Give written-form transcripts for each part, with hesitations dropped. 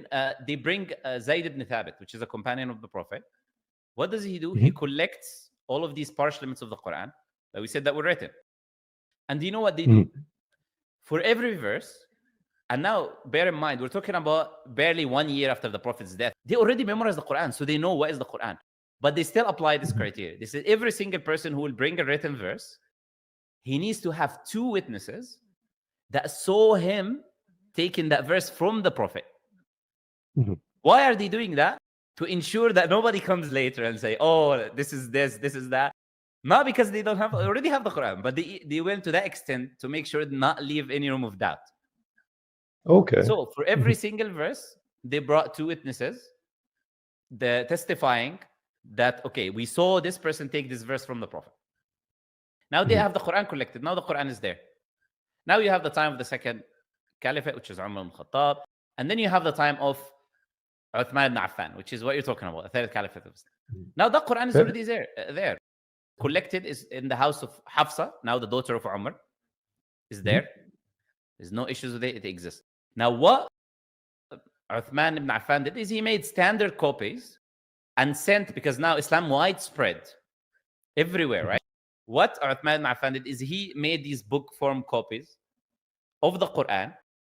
when they bring Zayd ibn Thabit, which is a companion of the Prophet, what does he do? He collects all of these parchments of the Quran that we said that were written. And do you know what they do? For every verse, and now bear in mind, we're talking about barely 1 year after the Prophet's death. They already memorized the Quran, so they know what is the Quran. But they still apply this criteria. They say every single person who will bring a written verse, he needs to have 2 witnesses that saw him taking that verse from the Prophet. Why are they doing that? To ensure that nobody comes later and say, oh, this is this is that. Not because they already have the Quran, but they went to that extent to make sure to not leave any room of doubt. Okay. So for every single verse, they brought 2 witnesses, the testifying that, okay, we saw this person take this verse from the Prophet. Now they have the Quran collected. Now the Quran is there. Now you have the time of the second caliphate, which is Umar ibn Khattab. And then you have the time of Uthman ibn Affan, which is what you're talking about, the third caliphate. Now the Quran is already there. Collected is in the house of Hafsa, now the daughter of Umar, is there. There's no issues with it. It exists. Now what Uthman ibn Affan did is he made standard copies and sent, because now Islam widespread everywhere, right? What Uthman ibn Affan did is he made these book form copies of the Quran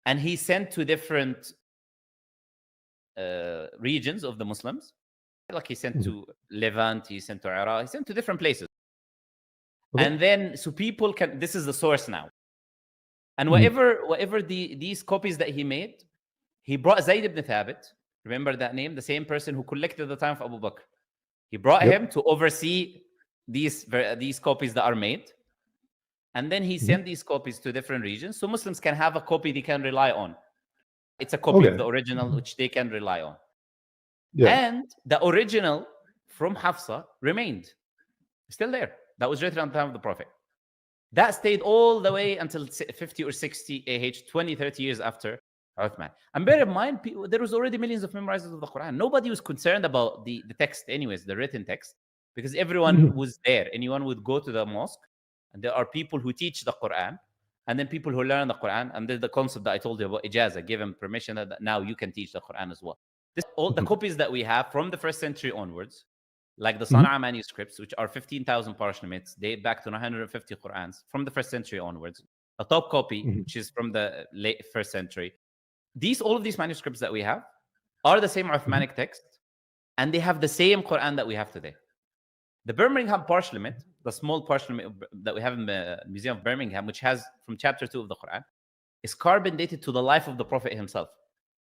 and he sent to different regions of the Muslims. Like he sent to Levant, he sent to Iraq, he sent to different places. And then, so people can, this is the source now. And whatever these copies that he made, he brought Zayd ibn Thabit, remember that name? The same person who collected the time of Abu Bakr. He brought him to oversee these copies that are made. And then he sent these copies to different regions. So Muslims can have a copy they can rely on. It's a copy of the original, which they can rely on. And the original from Hafsa remained still there. That was written at the time of the Prophet. That stayed all the way until 50 or 60 AH, 20, 30 years after Uthman. And bear in mind, there was already millions of memorizers of the Quran. Nobody was concerned about the text anyways, the written text, because everyone was there. Anyone would go to the mosque, and there are people who teach the Quran, and then people who learn the Quran. And there's the concept that I told you about ijazah, give them permission that now you can teach the Quran as well. All the copies that we have from the 1st century onwards, like the Sana'a manuscripts, which are 15,000 parchments, date back to 950 Qurans from the 1st century onwards. A top copy, which is from the late 1st century. All of these manuscripts that we have are the same Uthmanic text, and they have the same Quran that we have today. The Birmingham parchment, the small parchment that we have in the Museum of Birmingham, which has from chapter 2 of the Quran, is carbon dated to the life of the Prophet himself.